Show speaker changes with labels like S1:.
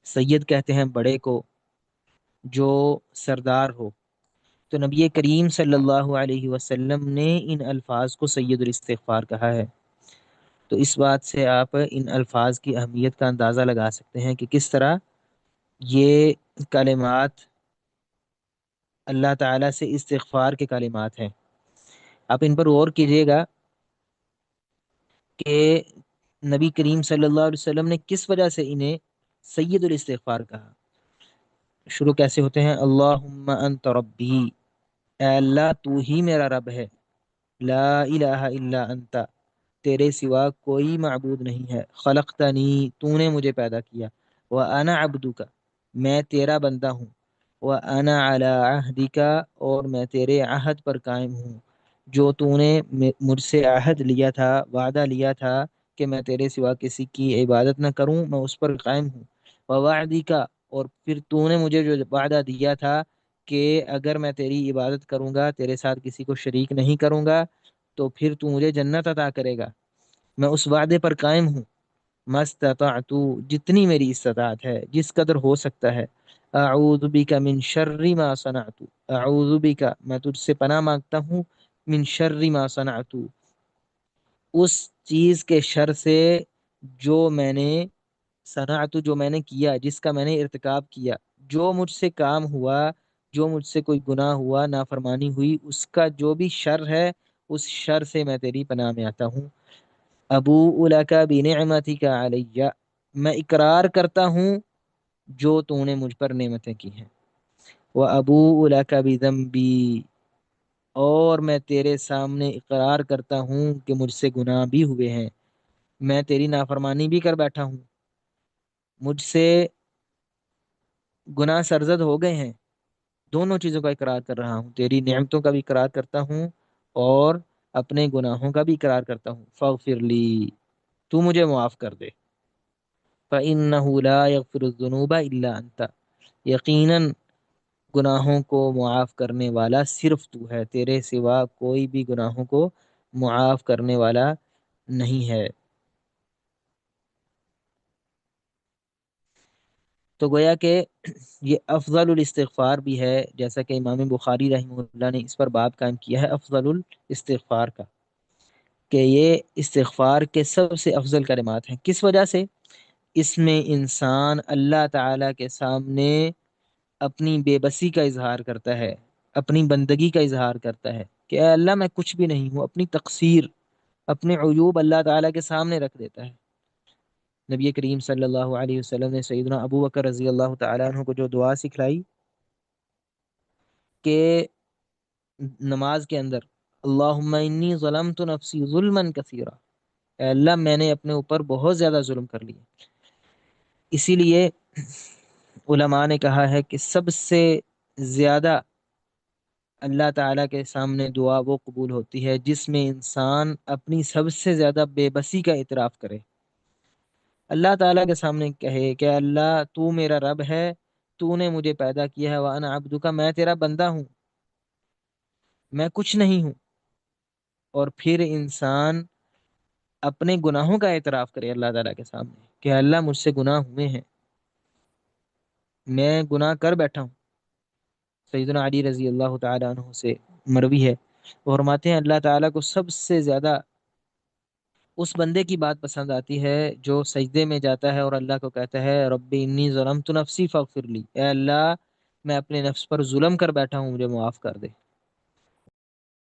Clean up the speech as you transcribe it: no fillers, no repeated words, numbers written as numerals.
S1: سید کہتے ہیں بڑے کو جو سردار ہو۔ تو نبی کریم صلی اللہ علیہ وسلم نے ان الفاظ کو سید الاستغفار کہا ہے۔ تو اس بات سے آپ ان الفاظ کی اہمیت کا اندازہ لگا سکتے ہیں کہ کس طرح یہ کلمات اللہ تعالیٰ سے استغفار کے کلمات ہیں۔ آپ ان پر غور کیجئے گا کہ نبی کریم صلی اللہ علیہ وسلم نے کس وجہ سے انہیں سید الاستغفار کہا۔ شروع کیسے ہوتے ہیں؟ اللہم انت ربی، اے اللہ تو ہی میرا رب ہے، لا الہ الا انت، تیرے سوا کوئی معبود نہیں ہے، خلقتنی، تو نے مجھے پیدا کیا، وانا عبدک، میں تیرا بندہ ہوں، وانا علی عہدک، اور میں تیرے عہد پر قائم ہوں، جو تو نے مجھ سے عہد لیا تھا، وعدہ لیا تھا کہ میں تیرے سوا کسی کی عبادت نہ کروں، میں اس پر قائم ہوں، ووعدک، اور پھر تو نے مجھے جو وعدہ دیا تھا کہ اگر میں تیری عبادت کروں گا، تیرے ساتھ کسی کو شریک نہیں کروں گا، تو پھر تو مجھے جنت عطا کرے گا، میں اس وعدے پر قائم ہوں۔ مستطعت، جتنی میری استطاعت ہے، جس قدر ہو سکتا ہے، اعوذ بک من شر ما صنعت، اعوذ بک، میں تجھ سے پناہ مانگتا ہوں، من شر ما صنعت، اس چیز کے شر سے جو میں نے، صنعت جو میں نے کیا، جس کا میں نے ارتکاب کیا، جو مجھ سے کام ہوا، جو مجھ سے کوئی گناہ ہوا، نافرمانی ہوئی، اس کا جو بھی شر ہے، اس شر سے میں تیری پناہ میں آتا ہوں۔ ابوء لک بنعمتک علی، میں اقرار کرتا ہوں جو تو نے مجھ پر نعمتیں کی ہیں، وابوء لک بذنبی، اور میں تیرے سامنے اقرار کرتا ہوں کہ مجھ سے گناہ بھی ہوئے ہیں، میں تیری نافرمانی بھی کر بیٹھا ہوں، مجھ سے گناہ سرزد ہو گئے ہیں، دونوں چیزوں کا اقرار کر رہا ہوں، تیری نعمتوں کا بھی اقرار کرتا ہوں اور اپنے گناہوں کا بھی اقرار کرتا ہوں، فاغفر لی، تو مجھے معاف کر دے، فإنہ لا یغفر الذنوب الا انت، یقیناً گناہوں کو معاف کرنے والا صرف تو ہے، تیرے سوا کوئی بھی گناہوں کو معاف کرنے والا نہیں ہے۔ تو گویا کہ یہ افضل الاستغفار بھی ہے، جیسا کہ امام بخاری رحمہ اللہ نے اس پر باب قائم کیا ہے افضل الاستغفار کا، کہ یہ استغفار کے سب سے افضل کلمات ہیں۔ کس وجہ سے؟ اس میں انسان اللہ تعالی کے سامنے اپنی بے بسی کا اظہار کرتا ہے، اپنی بندگی کا اظہار کرتا ہے کہ اے اللہ میں کچھ بھی نہیں ہوں، اپنی تقصیر، اپنے عیوب اللہ تعالیٰ کے سامنے رکھ دیتا ہے۔ نبی کریم صلی اللہ علیہ وسلم نے سیدنا ابو بکر رضی اللہ تعالیٰ عنہ کو جو دعا سکھلائی کہ نماز کے اندر اللہم انی ظلمت نفسی ظلما کثیرا، اے اللہ میں نے اپنے اوپر بہت زیادہ ظلم کر لیا۔ اسی لیے علماء نے کہا ہے کہ سب سے زیادہ اللہ تعالیٰ کے سامنے دعا وہ قبول ہوتی ہے جس میں انسان اپنی سب سے زیادہ بے بسی کا اعتراف کرے، اللہ تعالیٰ کے سامنے کہے کہ اللہ تو میرا رب ہے، تو نے مجھے پیدا کیا ہے، وانا عبدک، میں تیرا بندہ ہوں، میں کچھ نہیں ہوں، اور پھر انسان اپنے گناہوں کا اعتراف کرے اللہ تعالیٰ کے سامنے کہ اللہ مجھ سے گناہ ہوئے ہیں، میں گناہ کر بیٹھا ہوں۔ سیدنا علی رضی اللہ تعالیٰ عنہ سے مروی ہے، وہ فرماتے ہیں اللہ تعالیٰ کو سب سے زیادہ اس بندے کی بات پسند آتی ہے جو سجدے میں جاتا ہے اور اللہ کو کہتا ہے رب انی ظلمت نفسی فاغفر لی، اے اللہ میں اپنے نفس پر ظلم کر بیٹھا ہوں، مجھے معاف کر دے۔